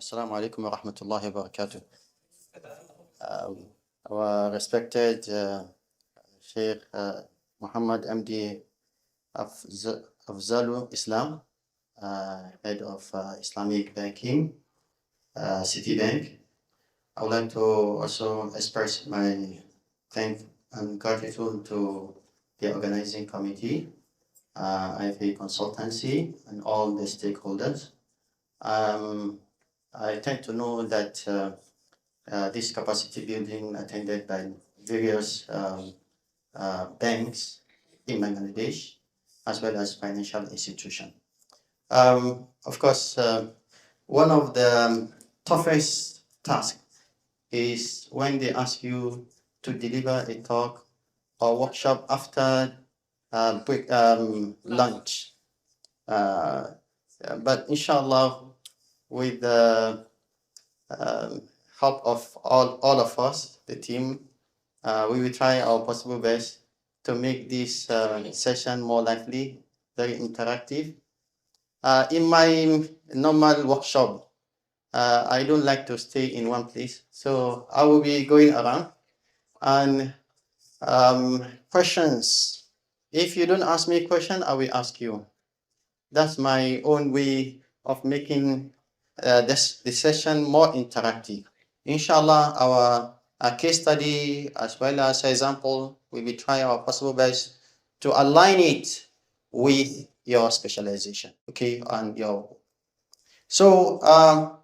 Assalamu alaikum wa rahmatullahi wa barakatuh. Our respected Sheikh Muhammad MD Afzalu Islam, head of Islamic banking, Citibank. I would like to also express my thanks and gratitude to the organizing committee, IFAC Consultancy, and all the stakeholders. I tend to know that this capacity building attended by various banks in Bangladesh, as well as financial institutions. Of course, one of the toughest tasks is when they ask you to deliver a talk or workshop after lunch. But inshallah, with the help of all of us, the team, we will try our possible best to make this session more lively, very interactive. In my normal workshop, I don't like to stay in one place, so I will be going around and questions. If you don't ask me a question, I will ask you. That's my own way of making this session more interactive. Inshallah, our case study as well as example, we will try our possible best to align it with your specialization, okay? So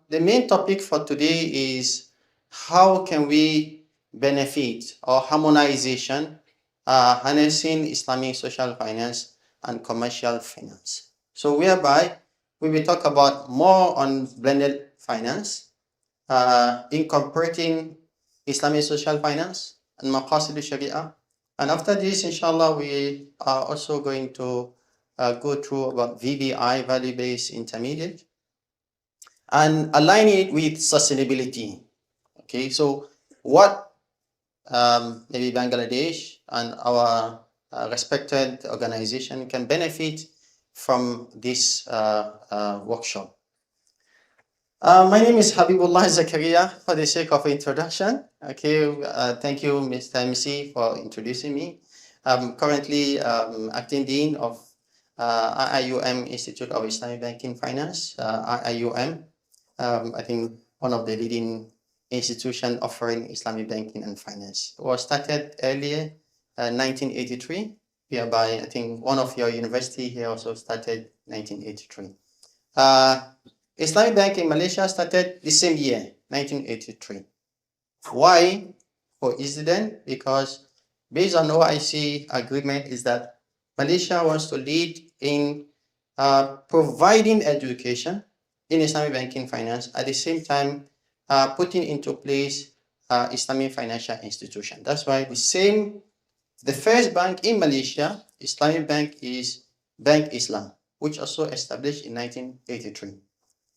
the main topic for today is how can we benefit or harmonization, harnessing Islamic social finance and commercial finance. So whereby we will talk about more on blended finance, incorporating Islamic social finance and maqasid sharia. And after this, inshallah, we are also going to go through about VBI, value-based intermediate, and align it with sustainability. Okay, so what maybe Bangladesh and our respected organization can benefit from this workshop. My name is Habeebullah Zakariyah, for the sake of introduction. Okay, thank you, Mr. MC, for introducing me. I'm currently acting dean of IIUM Institute of Islamic Banking Finance, IIUM. I think one of the leading institutions offering Islamic banking and finance. It was started earlier, 1983, whereby I think one of your university here also started 1983. Islamic Bank in Malaysia started the same year, 1983. Why? Coincident? Because based on OIC agreement is that Malaysia wants to lead in providing education in Islamic banking finance, at the same time putting into place Islamic financial institution. That's why the first bank in Malaysia, Islamic Bank, is Bank Islam, which also established in 1983.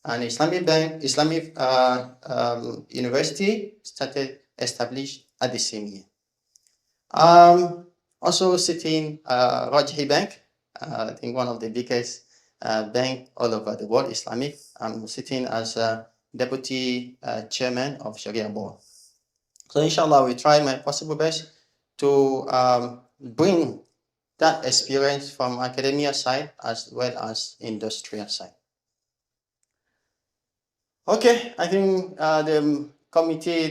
And Islamic Bank, Islamic University established at the same year. Also sitting Rajhi Bank, I think one of the biggest bank all over the world, Islamic. I'm sitting as deputy chairman of Sharia board. So inshallah, we try my possible best to bring that experience from academia side as well as industrial side. Okay, I think the committee,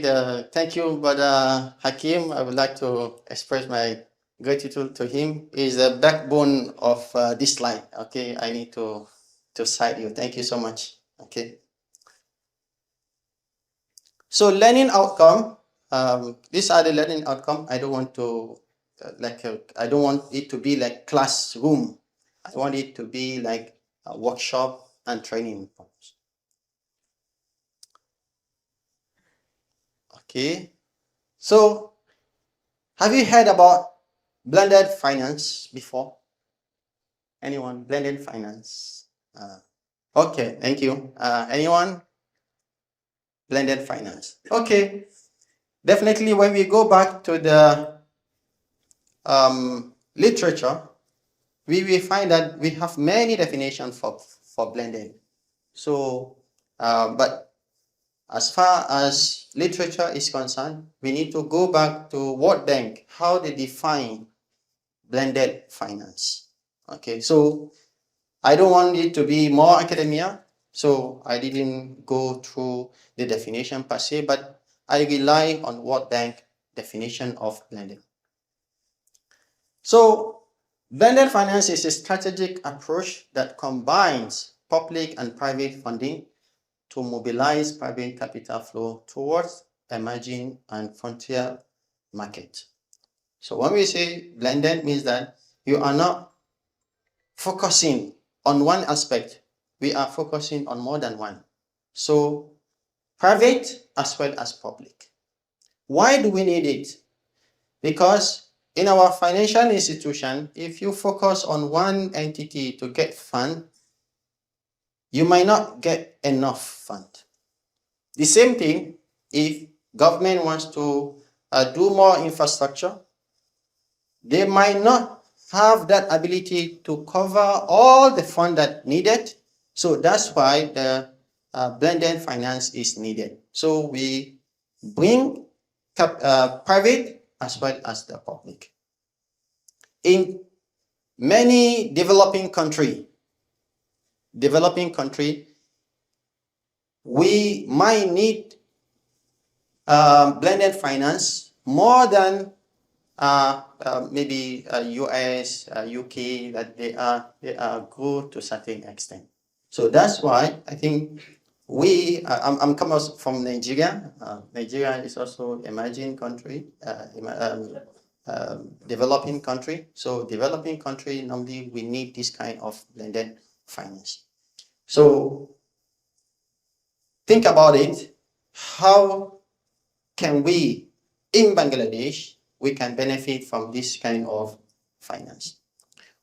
thank you, Brother Hakim. I would like to express my gratitude to him. He's the backbone of this line. Okay, I need to cite you. Thank you so much. Okay. So learning outcome. These are the learning outcome. I don't want to I don't want it to be like classroom. I want it to be like a workshop and training. Okay, so have you heard about blended finance before? Anyone? Blended finance? Okay, thank you. Anyone? Blended finance. Okay, definitely when we go back to the literature, we will find that we have many definitions for blended. So, but As far as literature is concerned, we need to go back to World Bank, how they define blended finance. Okay, so I don't want it to be more academia, so I didn't go through the definition per se, but I rely on World Bank definition of blended. So blended finance is a strategic approach that combines public and private funding to mobilize private capital flow towards emerging and frontier market. So when we say blended, means that you are not focusing on one aspect, we are focusing on more than one. So private as well as public. Why do we need it? Because in our financial institution, if you focus on one entity to get fund, you might not get enough fund. The same thing if government wants to do more infrastructure, they might not have that ability to cover all the fund that needed. So that's why the blended finance is needed. So we bring private as well as the public. In many developing country, we might need blended finance more than maybe US, UK, that they are good to a certain extent. So that's why I think I'm coming from Nigeria. Nigeria is also emerging country, developing country. So developing country, normally we need this kind of blended finance. So think about it. How can we, in Bangladesh, we can benefit from this kind of finance?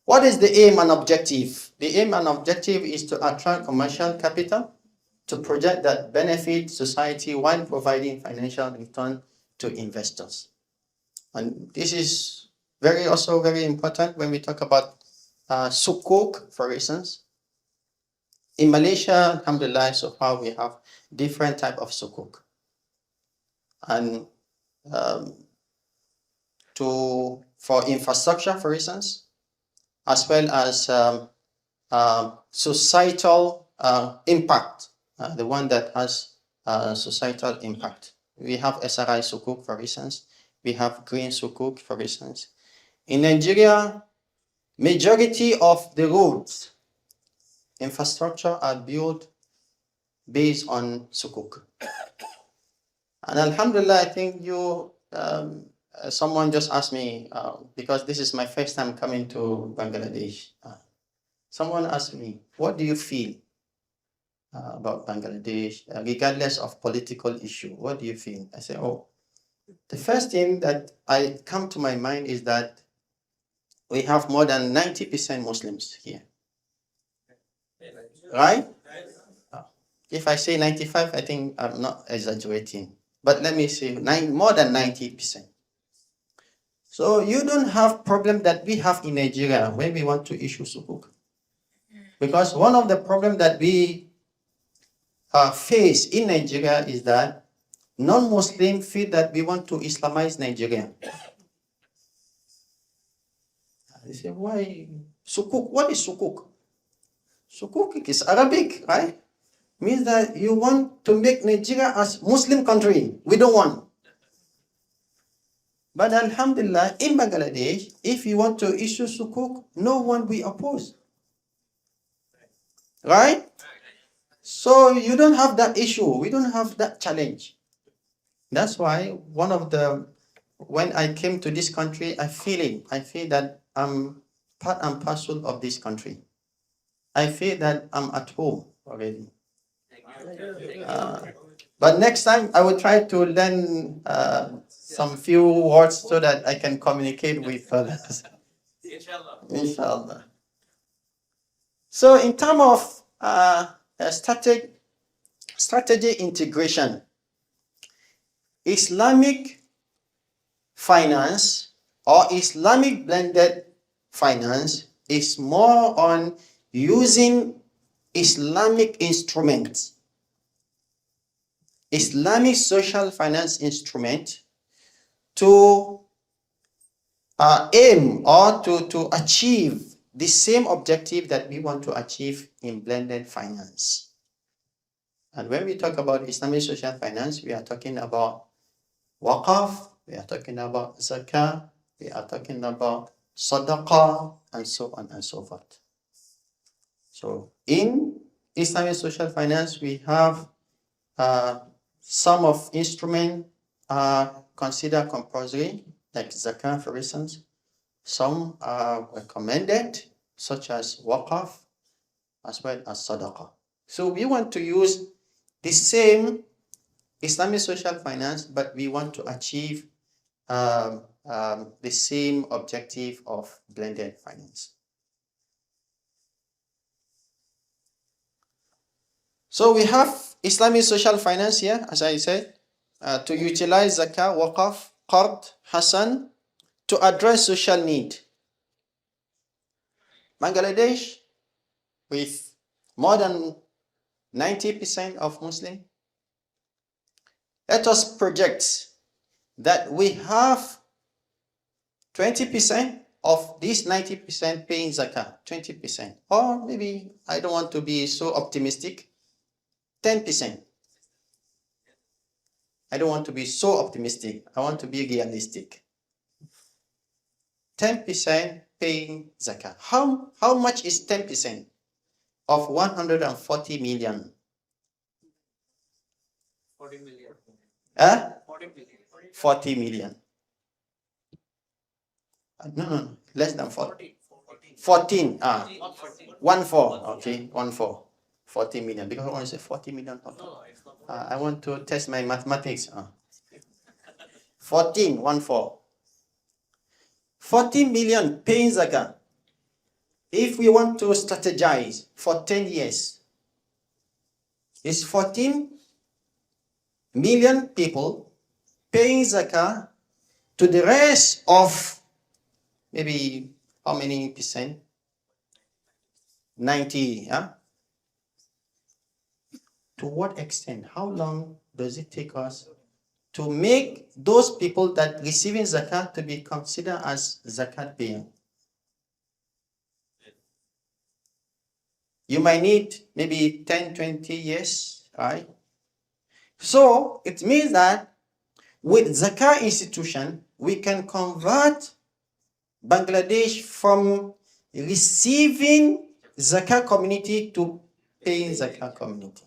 What is the aim and objective? The aim and objective is to attract commercial capital to project that benefit society while providing financial return to investors. And this is also very important when we talk about Sukuk, for instance. In Malaysia, alhamdulillah, so far we have different type of Sukuk. And for infrastructure, for instance, as well as societal impact, the one that has societal impact. We have SRI Sukuk, for instance. We have green Sukuk, for instance. In Nigeria, majority of the roads, infrastructure are built based on Sukuk. And alhamdulillah, I think someone just asked me, because this is my first time coming to Bangladesh. Someone asked me, what do you feel about Bangladesh, regardless of political issue? What do you feel? I say, the first thing that come to my mind is that we have more than 90% Muslims here. Right? If I say 95, I think I'm not exaggerating. But let me say more than 90%. So you don't have problem that we have in Nigeria when we want to issue Sukuk. Because one of the problems that we face in Nigeria is that non-Muslims feel that we want to Islamize Nigeria. They say, why? Sukuk, what is Sukuk? Sukuk is Arabic, right? Means that you want to make Nigeria as Muslim country. We don't want. But alhamdulillah, in Bangladesh, if you want to issue Sukuk, no one will oppose. Right? So you don't have that issue. We don't have that challenge. That's why when I came to this country, I feel that I'm part and parcel of this country. I feel that I'm at home already. But next time I will try to learn some few words so that I can communicate with others. Inshallah. So in terms of strategy integration, Islamic finance or Islamic blended finance is more on using Islamic instruments Islamic social finance instrument to aim or to achieve the same objective that we want to achieve in blended finance. And when we talk about Islamic social finance, we are talking about waqf, we are talking about zakat, we are talking about sadaqah, and so on and so forth. So in Islamic social finance, we have some of instruments considered compulsory, like zakat, for instance. Some are recommended, such as waqf, as well as sadaqah. So we want to use the same Islamic social finance, but we want to achieve the same objective of blended finance. So we have Islamic social finance here, as I said, to utilize zakat, waqf, qard, hasan to address social need. Bangladesh, with more than 90% of Muslims, let us project that we have 20% of these 90% paying zakat, 20%. Or maybe I don't want to be so optimistic, 10%. I don't want to be so optimistic. I want to be realistic. 10% paying zakat. How much is 10% of 140 million? 40 million. 40 million. No, less than 40. 14. 14. Okay, 14. 40 million. Because I want to say 40 million. I want to test my mathematics. 14. 40 million paying zakat. If we want to strategize for 10 years, it's 14 million people paying zakat to the rest of maybe how many percent? 90, yeah? To what extent? How long does it take us to make those people that receiving zakat to be considered as zakat paying? You might need maybe 10, 20 years, right? So it means that with zakat institution, we can convert Bangladesh from receiving zakat community to paying zakat community.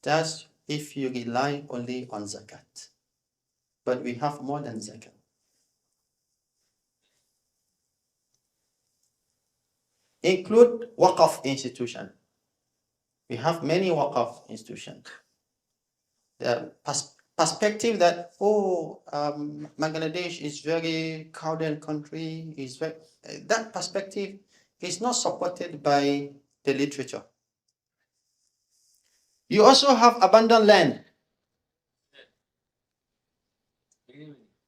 That's if you rely only on zakat. But we have more than zakat. Include waqf institution. We have many waqf institutions. The perspective that, Bangladesh is very crowded country, that perspective is not supported by the literature. You also have abandoned land.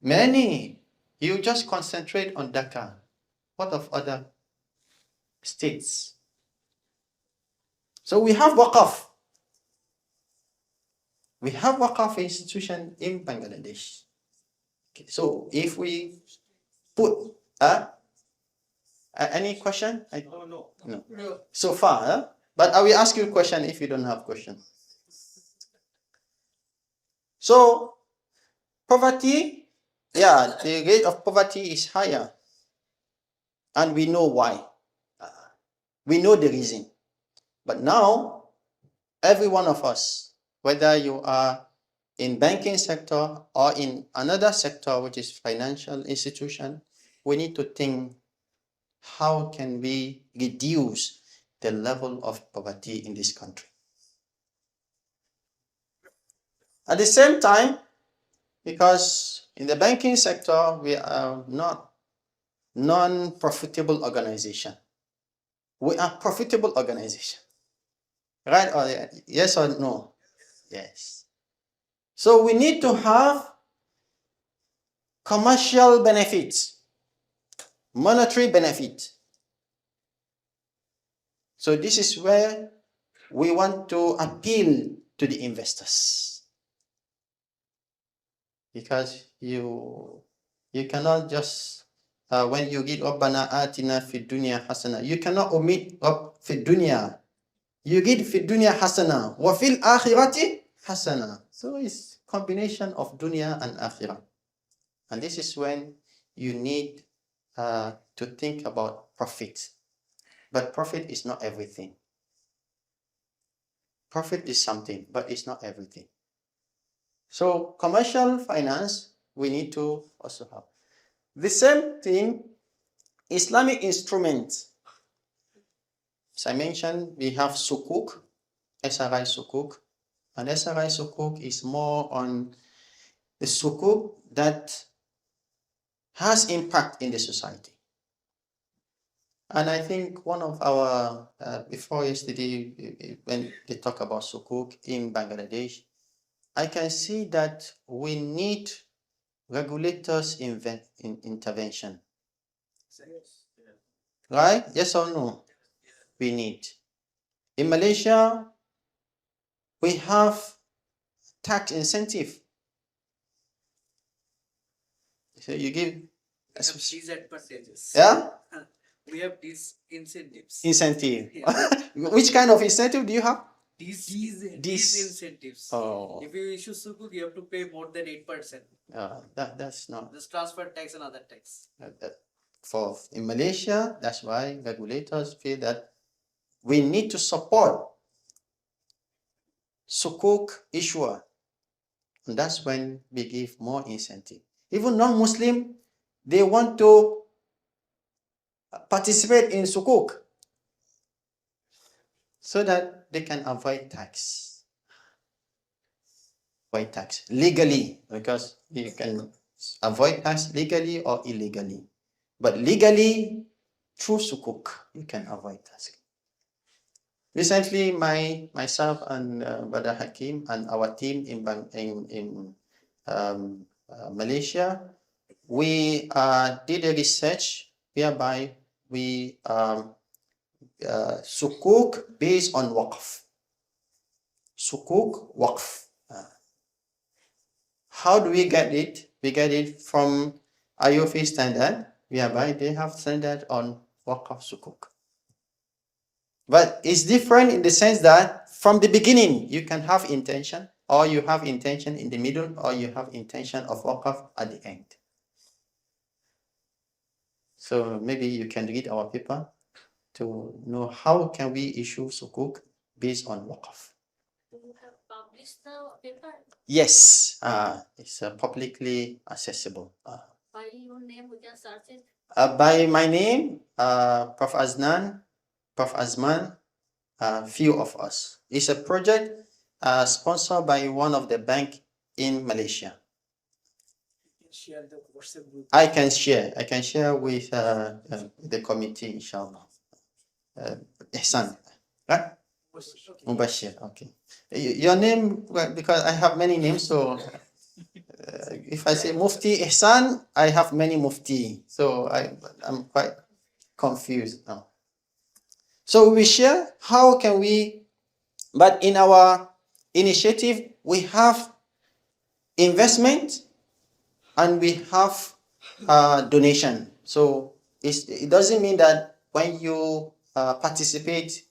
Many. You just concentrate on Dhaka. What of other states? So we have waqf. We have waqf institution in Bangladesh. Okay, so if we put any question? No. So far, but I will ask you a question if you don't have question. So poverty, the rate of poverty is higher, and we know why. We know the reason. But now, every one of us, whether you are in banking sector or in another sector, which is financial institution, we need to think, how can we reduce the level of poverty in this country? At the same time, because in the banking sector, we are not non-profitable organization. We are profitable organization. Right? Or yes or no? Yes. So we need to have commercial benefits, monetary benefit. So this is where we want to appeal to the investors. Because you cannot just, when you read Rabbana atina fid dunya hasana, you cannot omit fid dunya. You read fid dunya hasana, wa fil akhirati hasana. So it's combination of dunya and akhirah. And this is when you need to think about profit. But profit is not everything. Profit is something, but it's not everything. So commercial finance, we need to also have. The same thing, Islamic instruments. As I mentioned, we have Sukuk, SRI Sukuk. And SRI Sukuk is more on the Sukuk that has impact in the society. And I think one of our, before yesterday, when they talk about Sukuk in Bangladesh, I can see that we need regulators' intervention. Right? Yes or no? We need. In Malaysia, we have tax incentive. So you give disadvantages. Yeah? We have these incentives. Incentive. Yeah. Which kind of incentive do you have? These incentives. Oh. If you issue Sukuk, you have to pay more than 8%. That's not. This transfer tax and other tax. In Malaysia, that's why regulators feel that we need to support Sukuk issuer. And that's when we give more incentive. Even non-Muslim, they want to participate in Sukuk so that they can avoid tax. Avoid tax legally, because you can avoid tax legally or illegally. But legally, through Sukuk, you can avoid tax. Recently, myself and Brother Hakim and our team in Malaysia, we did a research whereby we Sukuk based on waqf. Sukuk waqf. How do we get it? We get it from IIUM standard, whereby they have standard on waqf Sukuk. But it's different in the sense that from the beginning, you can have intention, or you have intention in the middle, or you have intention of waqf at the end. So maybe you can read our paper to know how can we issue Sukuk based on waqf. Do you have published the paper? Yes, it's publicly accessible. By your name, we can search it. By my name, Prof. Azman, few of us. It's a project sponsored by one of the bank in Malaysia. Share the WhatsApp group. I can share with the committee, inshallah. Ihsan, right? Mubashir, okay. Your name, well, because I have many names, so if I say Mufti Ihsan, I have many Mufti, so I'm quite confused now. So we share how can we, but in our initiative, we have investment and we have donation. So it doesn't mean that when you participate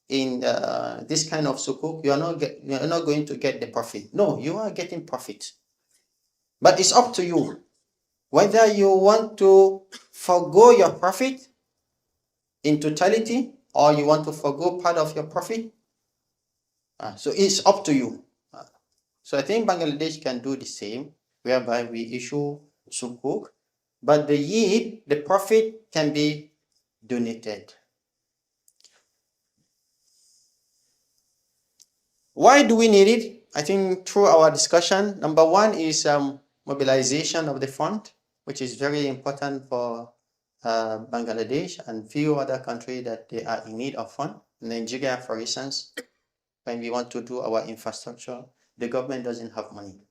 in this kind of sukuk, you're not going to get the profit. No, you are getting profit. But it's up to you whether you want to forgo your profit in totality or you want to forgo part of your profit. So it's up to you. So I think Bangladesh can do the same, whereby we issue sukuk, but the yield, the profit can be donated. Why do we need it? I think through our discussion, number one is mobilization of the fund, which is very important for Bangladesh and few other countries that they are in need of fund. Nigeria, for instance, when we want to do our infrastructure, the government doesn't have money.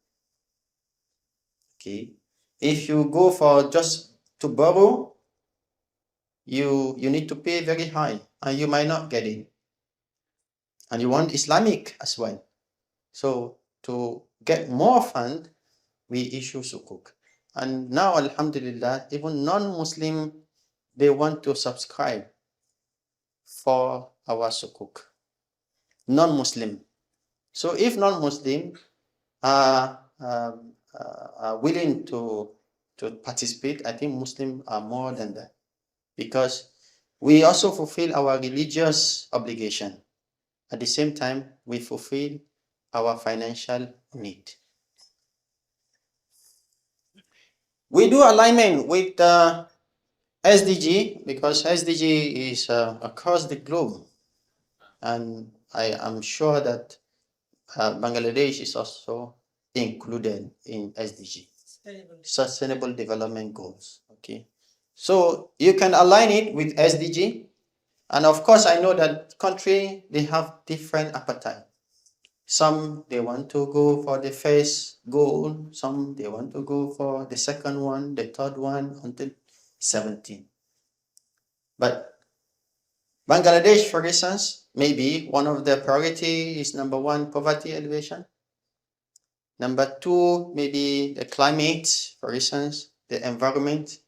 Okay, if you go for just to borrow, you need to pay very high and you might not get it. And you want Islamic as well. So to get more fund, we issue Sukuk. And now, Alhamdulillah, even non-Muslim, they want to subscribe for our Sukuk. Non-Muslim. So if non-Muslim are willing to participate, I think Muslims are more than that, because we also fulfill our religious obligation. At the same time, we fulfill our financial need. We do alignment with SDG, because SDG is across the globe, and I am sure that Bangladesh is also included in SDG, Sustainable Development Goals. Okay, so you can align it with SDG, and of course I know that country, they have different appetite. Some they want to go for the first goal, some they want to go for the second one, the third one, until 17. But Bangladesh, for instance, maybe one of the priority is number 1, poverty alleviation. Number 2, maybe the climate, for instance, the environment.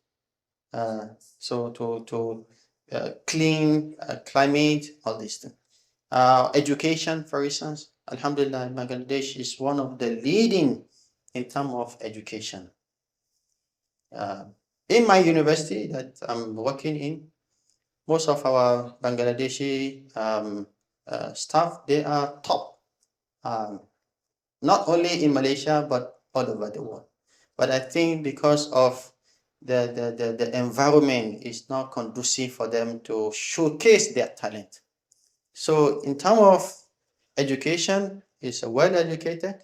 So to clean climate, all these things. Education, for instance, Alhamdulillah, Bangladesh is one of the leading in terms of education. In my university that I'm working in, most of our Bangladeshi staff, they are top, not only in Malaysia, but all over the world. But I think because of the environment is not conducive for them to showcase their talent. So in terms of education, is well educated.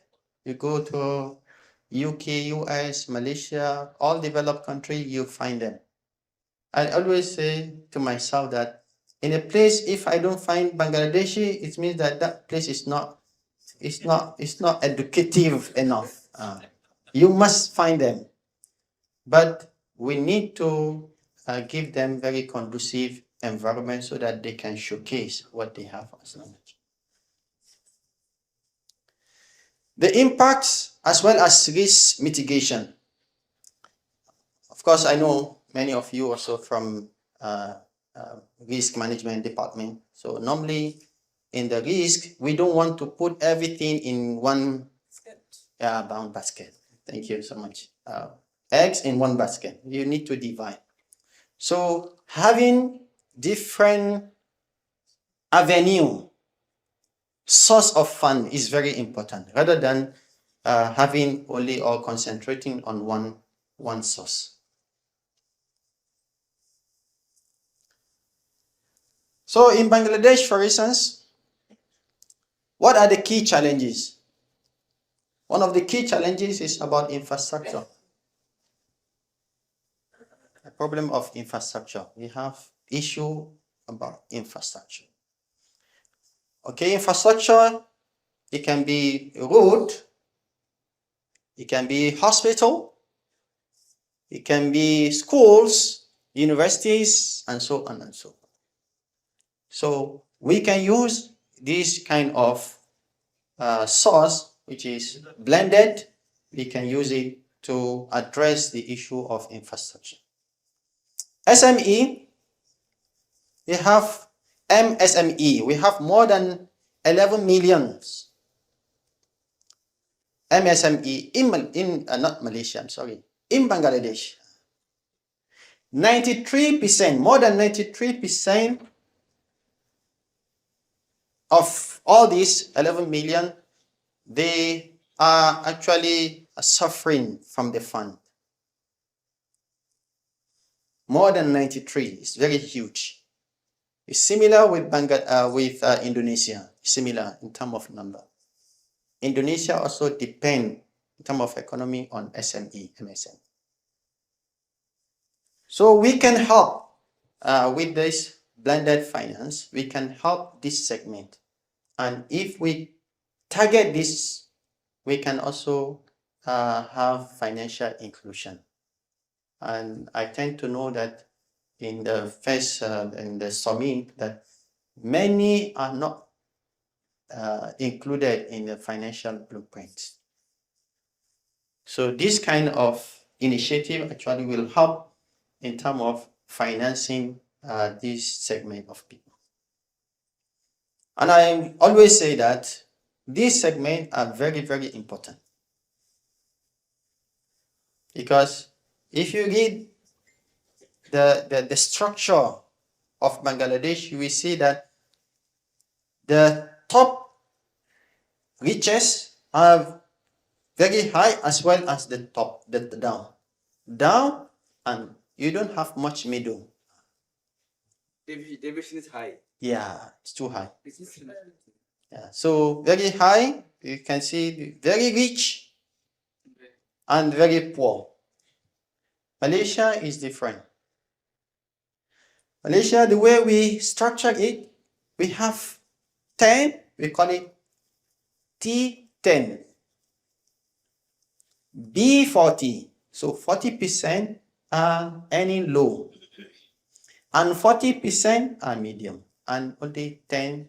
You go to UK, US, Malaysia, all developed countries, you find them. I always say to myself that in a place, if I don't find Bangladeshi, it means that that place is not educative enough. You must find them, but we need to give them very conducive environment so that they can showcase what they have as knowledge. The impacts as well as risk mitigation. Of course, I know many of you also from risk management department. So normally in the risk, we don't want to put everything in one bound basket. Thank you so much. Eggs in one basket. You need to divide. So having different avenue, source of fund is very important, rather than having only or concentrating on one source. So in Bangladesh, for instance, what are the key challenges? One of the key challenges is about infrastructure. The problem of infrastructure. We have issue about infrastructure. Okay, infrastructure, it can be road, it can be hospital, it can be schools, universities, and so on and so on. So we can use this kind of source, which is blended. We can use it to address the issue of infrastructure. SME, we have MSME. We have more than 11 million MSME in not Malaysia, I'm sorry, in Bangladesh. 93%, more than 93% of all these 11 million, they are actually suffering from the fund. More than 93 is very huge. It's similar with Indonesia, similar in terms of number. Indonesia also depend in terms of economy on SME, MSME. So we can help with this blended finance. We can help this segment, and if we target this, we can also have financial inclusion. And I tend to know that in the first in the summit that many are not included in the financial blueprint. So this kind of initiative actually will help in terms of financing this segment of people. And I always say that these segments are very, very important. Because if you read the structure of Bangladesh, you will see that the top reaches are very high as well as the top, the down. Down, and you don't have much middle. Deviation is high. Yeah, it's too high. Yeah, so very high, you can see very rich and very poor. Malaysia is different. Malaysia, the way we structure it, we have 10, we call it T10, B40, so 40% are earning low, and 40% are medium, and only 10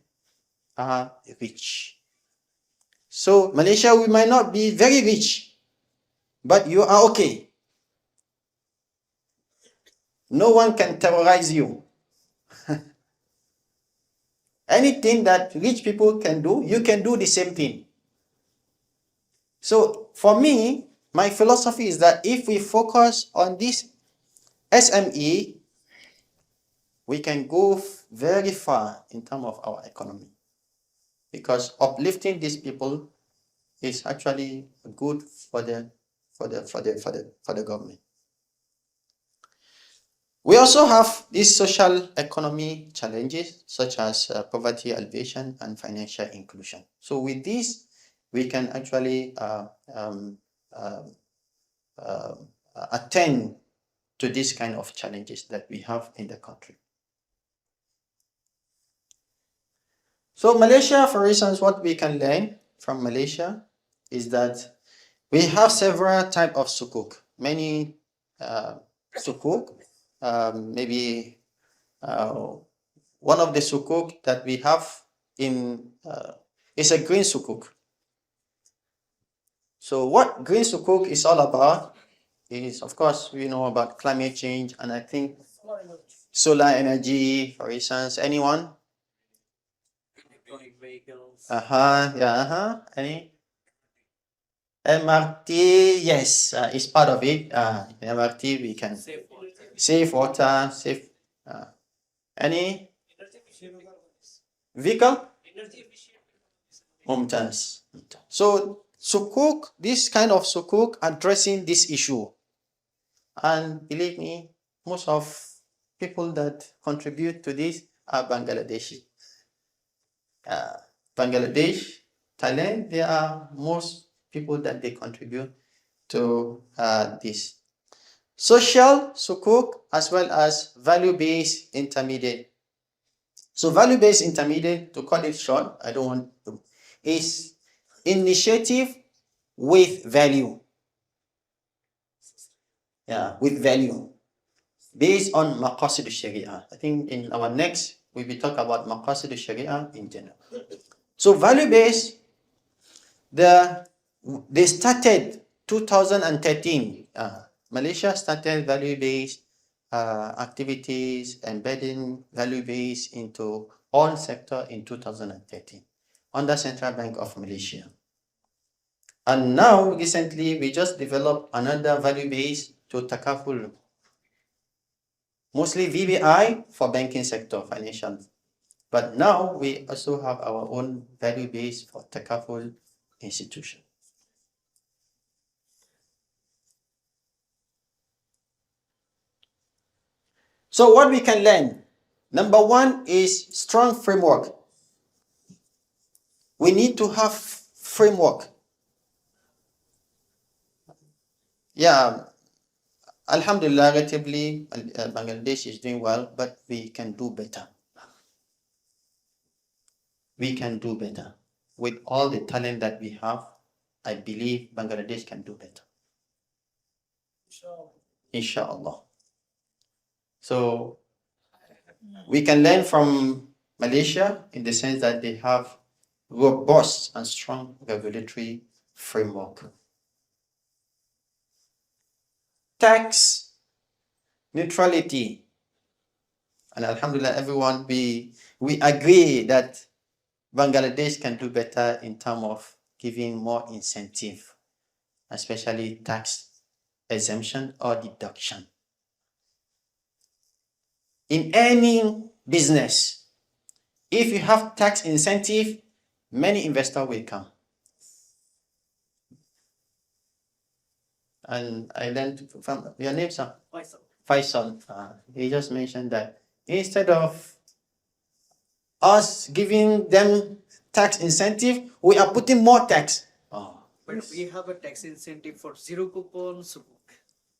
are rich. So Malaysia, we might not be very rich, but you are okay. No one can terrorize you. Anything that rich people can do, you can do the same thing. So for me, my philosophy is that if we focus on this SME, we can go very far in terms of our economy. Because uplifting these people is actually good for the government. We also have these social economy challenges such as poverty alleviation and financial inclusion. So with this, we can actually attend to this kind of challenges that we have in the country. So Malaysia, for instance, what we can learn from Malaysia is that we have several types of sukuk. Many sukuk. Maybe one of the sukuk that we have in is a green sukuk. So what green sukuk is all about is, of course, we know about climate change, and I think solar energy, for instance. Anyone? Electronic vehicles. Any? MRT, yes, it's part of it. MRT, we can save water, save. Any vehicle? Mumtaz. So sukuk, this kind of sukuk addressing this issue, and believe me, most of people that contribute to this are Bangladeshi. Bangladesh, Thailand, there are most people that they contribute to this. Social sukuk as well as value-based intermediate. So value-based intermediate, to cut it short, I don't want to, is initiative with value. Yeah, with value. Based on maqasid al-sharia. I think in our next, we will talk about maqasid al-sharia in general. So value-based, they started 2013. Malaysia started value-based activities, embedding value-based into all sector in 2013 under Central Bank of Malaysia. And now, recently, we just developed another value-based to takaful, mostly VBI for banking sector, financial. But now we also have our own value-based for takaful institution. So what we can learn, number one is strong framework. We need to have framework. Yeah, Alhamdulillah, relatively, Bangladesh is doing well, but we can do better. We can do better. With all the talent that we have, I believe Bangladesh can do better. Inshallah. So we can learn from Malaysia in the sense that they have robust and strong regulatory framework. Tax neutrality. And alhamdulillah, everyone, we agree that Bangladesh can do better in terms of giving more incentive, especially tax exemption or deduction. In any business, if you have tax incentive, many investors will come. And I learned from your name, sir? Faisal. He just mentioned that instead of us giving them tax incentive, we are putting more tax. Oh. But we have a tax incentive for zero coupon Sukuk.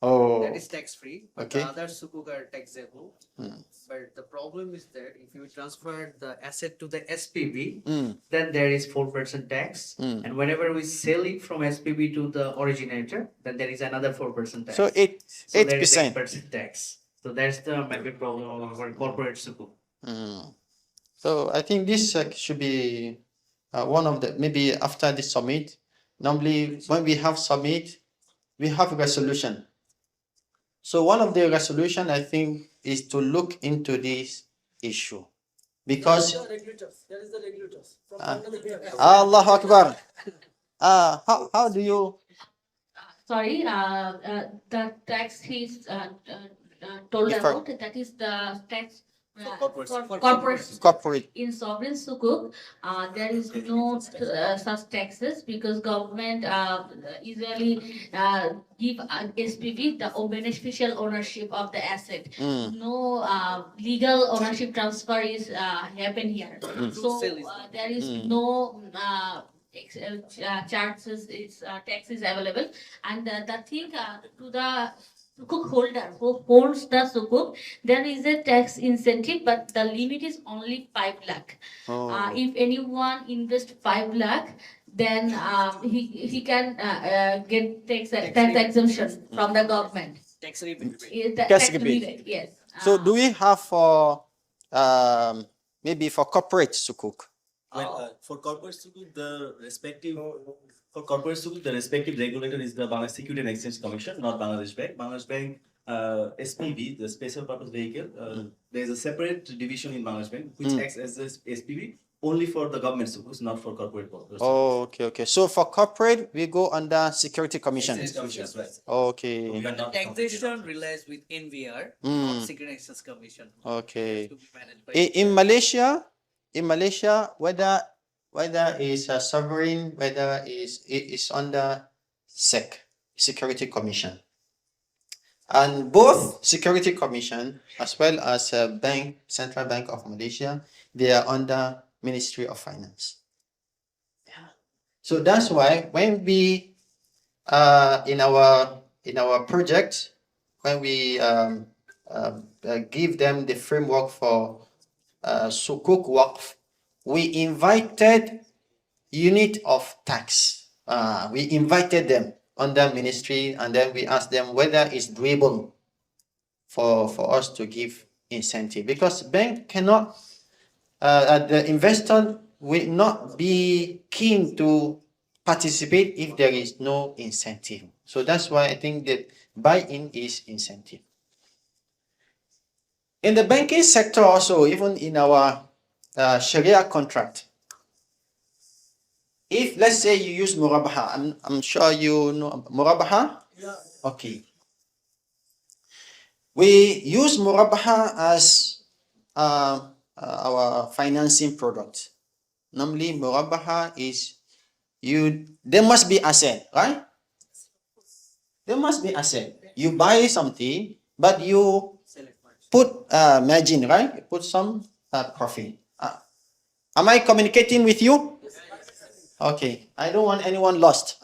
Oh. That is tax free. Okay. The other Sukuk are taxable. But the problem is that if you transfer the asset to the SPV, then there is 4% tax. And whenever we sell it from SPV to the originator, then there is another 4% tax. So 8%. There is 8% tax. So that's the main problem of our corporate Sukuk. So I think this should be one of the, maybe after the summit. Normally when we have summit, we have a resolution. So one of the resolution, I think, is to look into this issue. Because There is the regulators. Allahu Akbar. How do you? Sorry, the tax he's told about, that is the tax Corporate. In sovereign Sukuk, there is no such taxes because government usually give SPV the beneficial ownership of the asset. No legal ownership transfer is happen here. So there is no charges, tax is available, and the thing to the Sukuk holder who holds the Sukuk, there is a tax incentive, but the limit is only 5 lakh. If anyone invest 5 lakh, then he can get tax exemption from the government. Tax rebate. Tax rebate, yes. So do we have for maybe for corporate Sukuk? Well, for corporate Sukuk, the respective regulator is the Bangladesh Security and Exchange Commission, not Bangladesh Bank. Bangladesh Bank SPV, the special purpose vehicle, there is a separate division in Bangladesh Bank which acts as the SPV only for the government Sukuks, not for corporate purposes. Oh, okay. So for corporate, we go under Security Commission. Right. Okay. We are not Taxation relies with NVR, not Security and Exchange Commission. Okay. To be managed by In Malaysia, whether is a sovereign, whether is under SEC, Security Commission, and both Security Commission as well as Central Bank of Malaysia, they are under Ministry of Finance. So that's why when we in our project, when we give them the framework for Sukuk Waqf, we invited unit of tax. We invited them under ministry, and then we asked them whether it's doable for us to give incentive, because bank cannot, the investor will not be keen to participate if there is no incentive. So that's why I think that buy-in is incentive. In the banking sector also, even in our Sharia contract, if let's say you use murabaha, I'm sure you know murabaha? Yeah. Okay. We use murabaha as our financing product. Normally, murabaha is there must be asset, right? There must be asset. You buy something, but you put margin, right? You put some profit. Am I communicating with you? Okay. I don't want anyone lost.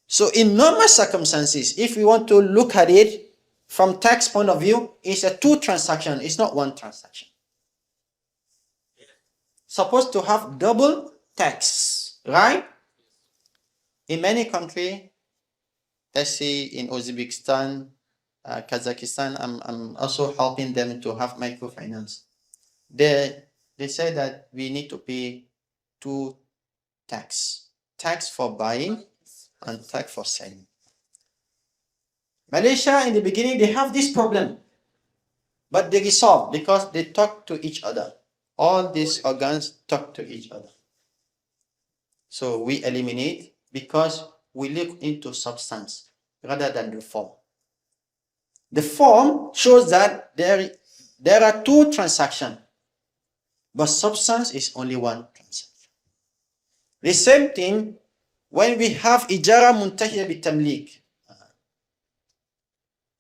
So in normal circumstances, if we want to look at it from tax point of view, it's a 2 transaction. It's not 1 transaction. Supposed to have double tax, right? In many countries, let's say in Uzbekistan, Kazakhstan, I'm also helping them to have microfinance. They say that we need to pay two tax. Tax for buying and tax for selling. Malaysia, in the beginning, they have this problem. But they resolve because they talk to each other. All these organs talk to each other. So we eliminate because we look into substance rather than the form. The form shows that there are two transactions, but substance is only one transaction. The same thing when we have ijara muntahiya bitamlik.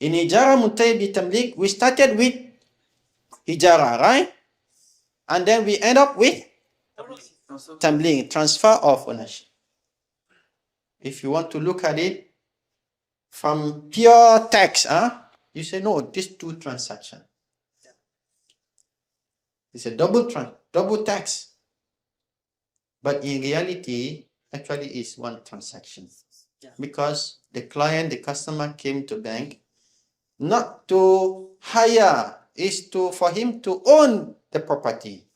In ijara muntahiya bitamlik, we started with ijara, right? And then we end up with tamlik, transfer of ownership. If you want to look at it from pure text, you say, no, these two transactions. It's a double tax. But in reality, actually it's one transaction. Because the client, the customer came to bank not to hire, is for him to own the property.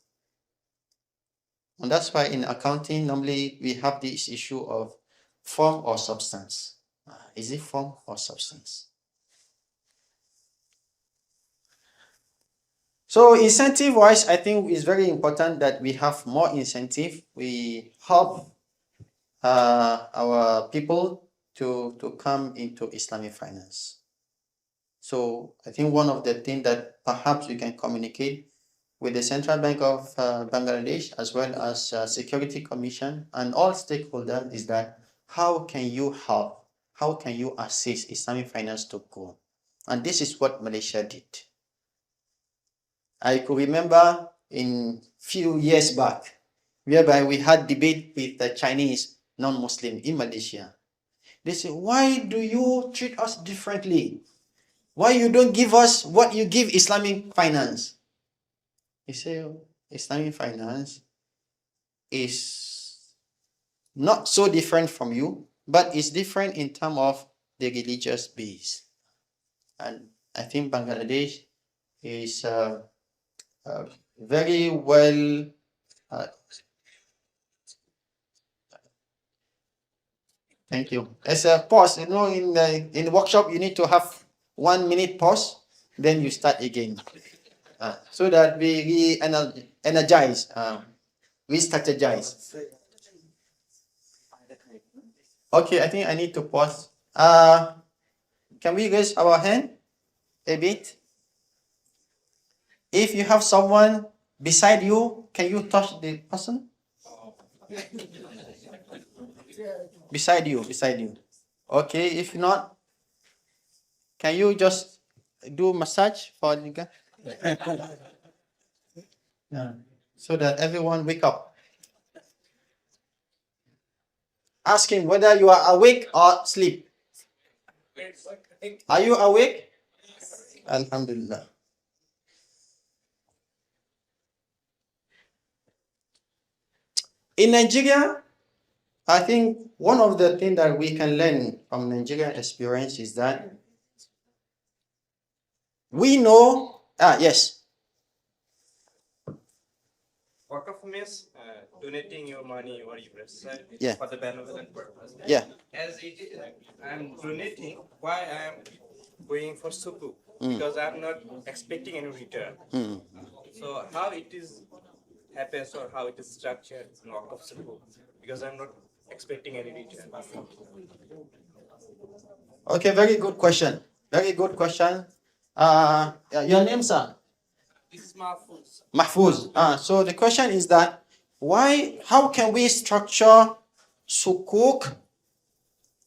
And that's why in accounting, normally we have this issue of form or substance. Is it form or substance? So incentive-wise, I think it's very important that we have more incentive. We help our people to come into Islamic finance. So I think one of the things that perhaps we can communicate with the Central Bank of Bangladesh as well as Security Commission and all stakeholders is that how can you help? How can you assist Islamic finance to grow? And this is what Malaysia did. I could remember in few years back, whereby we had debate with the Chinese non-Muslim in Malaysia. They say, why do you treat us differently? Why you don't give us what you give Islamic finance? You say, Islamic finance is not so different from you, but it's different in terms of the religious base. And I think Bangladesh is very well thank you. As a pause, in the workshop, you need to have 1 minute pause, then you start again. So that we energize, we strategize. Okay, I think I need to pause. Can we raise our hand a bit? If you have someone beside you, can you touch the person? Beside you. Okay, if not, can you just do massage for the guy? Yeah. So that everyone wake up. Ask him whether you are awake or asleep. Are you awake? Alhamdulillah. In Nigeria, I think one of the things that we can learn from Nigerian experience is that we know, yes. Waqf means donating your money or your asset Yeah. for the benevolent purpose. Yeah. As it is, I'm donating, why I am going for Sukuk? Because I'm not expecting any return. So how it is happens or how it is structured in Waqf Sukuk? Because I'm not expecting any return. Okay, very good question. Very good question. Your name, sir? This is Mahfuz. Mahfuz. So the question is that how can we structure Sukuk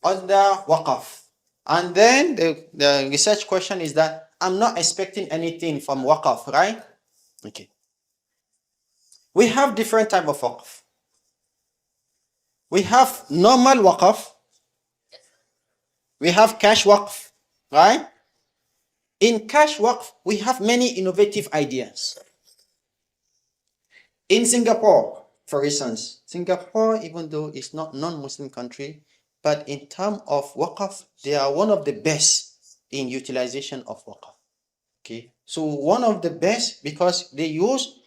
under Waqf? And then the research question is that I'm not expecting anything from Waqf, right? Okay. We have different type of Waqf. We have normal Waqf. We have cash Waqf, right? In cash Waqf, we have many innovative ideas. In Singapore, for instance, Singapore, even though it's not non-Muslim country, but in terms of Waqf, they are one of the best in utilization of Waqf. Okay, so one of the best because they use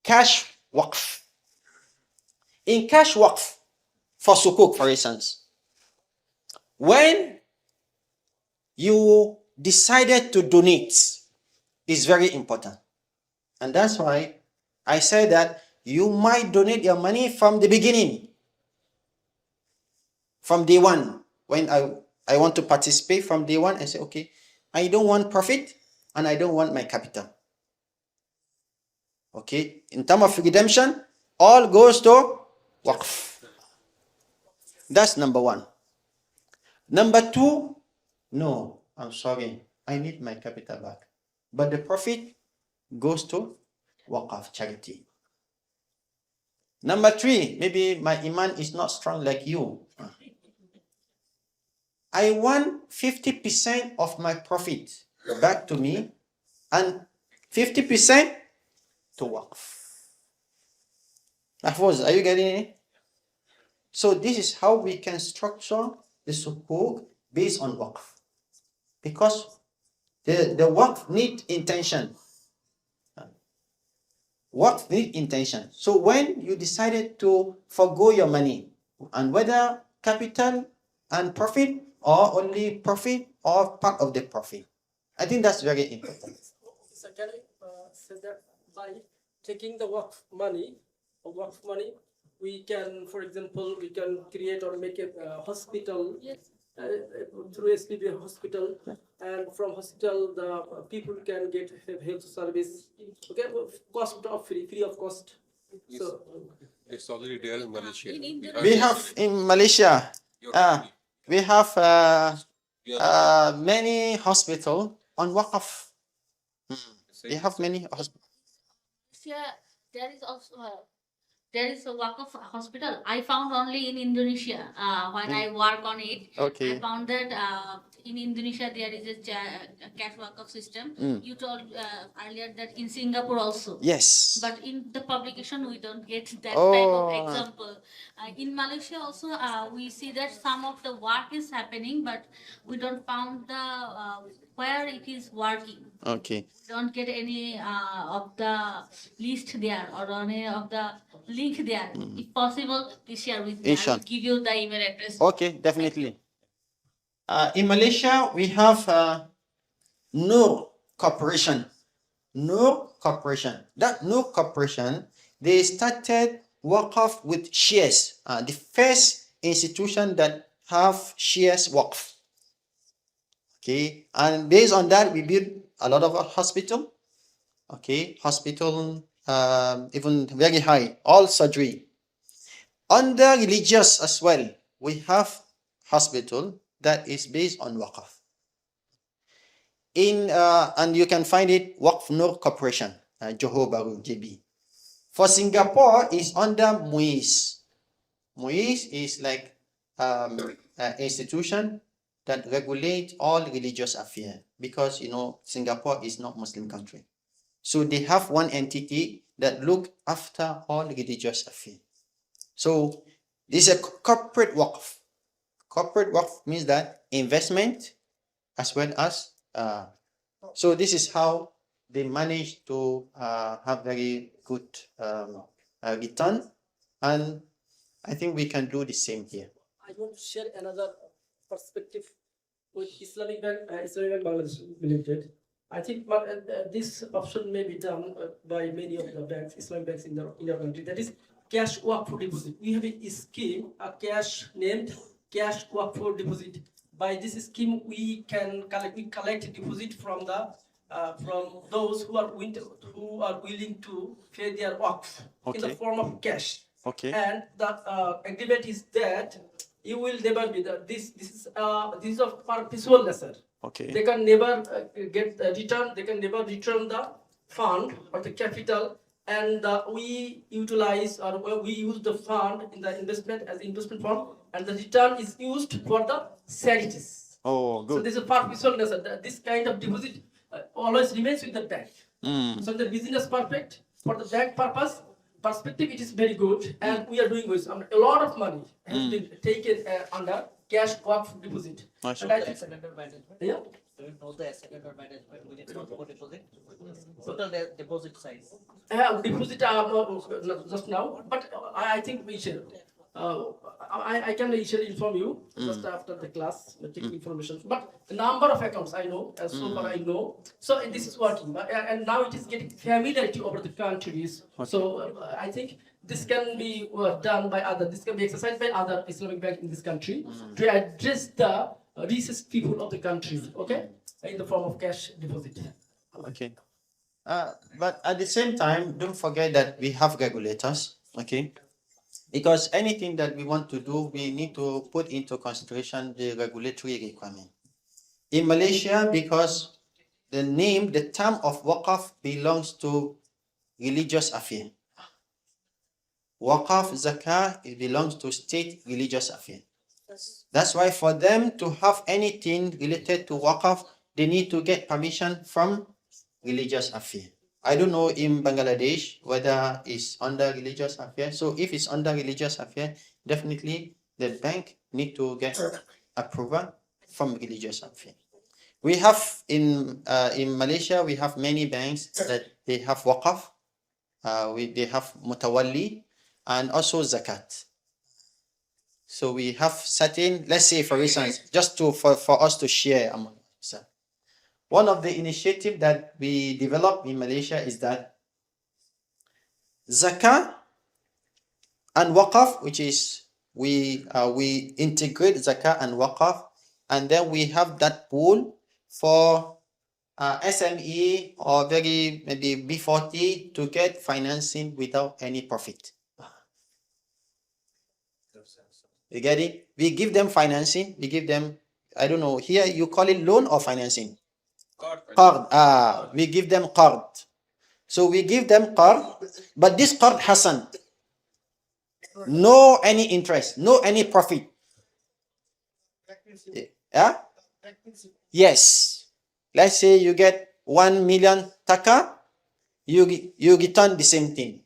cash Waqf. In cash waqf, for Sukuk, for instance, when you decided to donate, is very important. And that's why I say that you might donate your money from the beginning, from day one. When I want to participate from day one, I say, okay, I don't want profit and I don't want my capital. Okay, in terms of redemption, all goes to waqf. That's number one. Number two, no, I'm sorry, I need my capital back. But the profit goes to waqf, charity. Number three, maybe my iman is not strong like you. I want 50% of my profit back to me and 50% to waqf. Mahfouz, are you getting it? So this is how we can structure the sukuk based on waqf. Because the waqf need intention. Waqf need intention. So when you decided to forgo your money, and whether capital and profit, or only profit, or part of the profit, I think that's very important. So can I say that by taking the waqf money, we can, for example, we can create or make a hospital. Yes. Through SPB hospital, and from hospital the people can get health service. Okay, cost of free of cost. So It's already there in Malaysia. We have in Malaysia, we have many hospital on waqf. We have many hospitals. Yeah, there is also there is a waqf hospital. I found only in Indonesia when I work on it. Okay. I found that in Indonesia there is a cash waqf system. You told earlier that in Singapore also. Yes. But in the publication we don't get that type Oh. of example. In Malaysia also we see that some of the work is happening, but we don't found the where it is working. Okay. Don't get any of the list there or any of the link there. If possible, please share with me. I Inshallah. will give you the email address. Okay, definitely. In Malaysia, we have Nur Corporation. Nur Corporation. That Nur Corporation, they started waqf with shares. The first institution that have shares waqf. Okay, and based on that, we built a lot of hospital. Okay, hospital, even very high, all surgery. Under religious as well, we have hospital that is based on waqf. And you can find it Waqf Nur Corporation, Johor Bahru, JB. For Singapore, is under MUIS. MUIS is like an institution that regulate all religious affairs, because Singapore is not Muslim country. So they have one entity that look after all religious affairs. So this is a corporate waqf. Corporate waqf means that investment as well as so this is how they manage to have very good return, and I think we can do the same here. I want to share another perspective with Islamic Bank Bangladesh Limited. I think this option may be done by many of the banks, Islamic banks in our country. That is cash waqf for deposit. We have a scheme, a cash named cash waqf for deposit. By this scheme, we collect deposit from those who are willing to pay their waqf in the form of cash. Okay. And the agreement is that you will never be this is of perpetual nature. Okay. They can never get return. They can never return the fund or the capital, and we utilize or we use the fund in the investment as investment fund, and the return is used for the charities. Oh, good. So this is perpetual nature. This kind of deposit always remains with the bank. So the business perfect for the bank perspective, it is very good, and we are doing with a lot of money has been taken under cash waqf deposit. And I think, Asset under management. yeah. Do you know the asset under management within for deposit? Total deposit size. Deposit just now, but I think we should. I can share inform you just after the class, take information. But the number of accounts I know, as so far I know. So this is working, and now it is getting familiarity over the countries. So I think this can be done by other. This can be exercised by other Islamic banks in this country to address the recessed people of the country. Okay, in the form of cash deposit. Okay. But at the same time, don't forget that we have regulators, okay? Because anything that we want to do, we need to put into consideration the regulatory requirement. In Malaysia, because the term of waqf belongs to religious affair. Waqf, zakah, it belongs to state religious affair. That's why for them to have anything related to waqf, they need to get permission from religious affair. I don't know in Bangladesh whether it's under religious affair. So if it's under religious affair, definitely the bank need to get approval from religious affair. We have in Malaysia, we have many banks that they have waqf, they have mutawalli, and also zakat. So we have certain, let's say for instance, just for us to share among ourselves. One of the initiatives that we developed in Malaysia is that zakah and waqf, which is we integrate zakah and waqf, and then we have that pool for SME or maybe B40 to get financing without any profit. You get it? We give them financing. We give them, I don't know, here you call it loan or financing? Qard. We give them qard. So we give them qard, but this qard hasan, no any interest, no any profit. Yeah? Yes. Let's say you get 1 million taka, you return the same thing.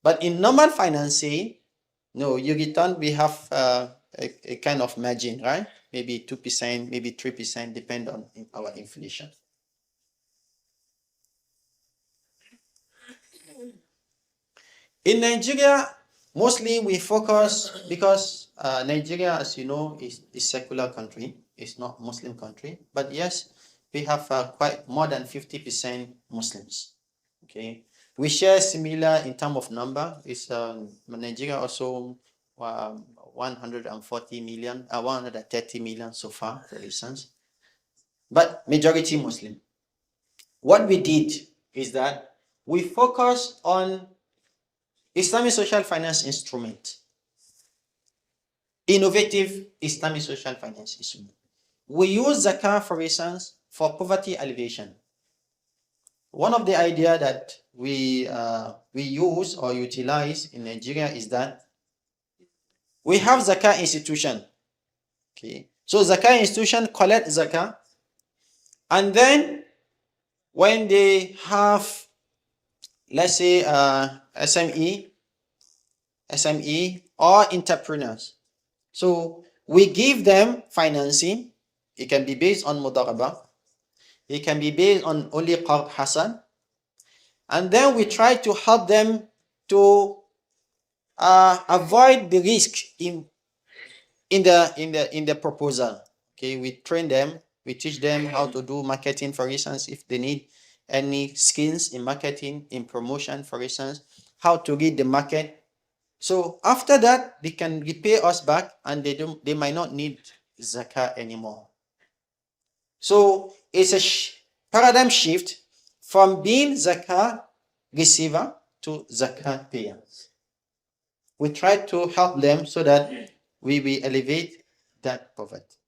But in normal financing, no, you return, we have a kind of margin, right? Maybe 2%, maybe 3%, depend on our inflation. In Nigeria, mostly we focus, because Nigeria, as you know, is a secular country. It's not Muslim country. But yes, we have quite more than 50% Muslims. Okay, we share similar in terms of number. It's Nigeria also 140 million, 130 million so far, for instance. But majority Muslim. What we did is that we focus on Islamic social finance instrument, innovative Islamic social finance instrument. We use zakah, for instance, for poverty alleviation. One of the ideas that we use or utilize in Nigeria is that we have zakah institution. Okay, so zakah institution collect zakah, and then when they have, let's say, SME or entrepreneurs, so we give them financing. It can be based on mudarabah. It can be based on only qard hasan, and then we try to help them to avoid the risk in the proposal. Okay, we train them, we teach them how to do marketing, for instance, if they need any skills in marketing, in promotion, for instance, how to read the market. So after that, they can repay us back, and they might not need zakah anymore. So it's a paradigm shift from being zakah receiver to zakah payers. We try to help them so that we elevate that poverty.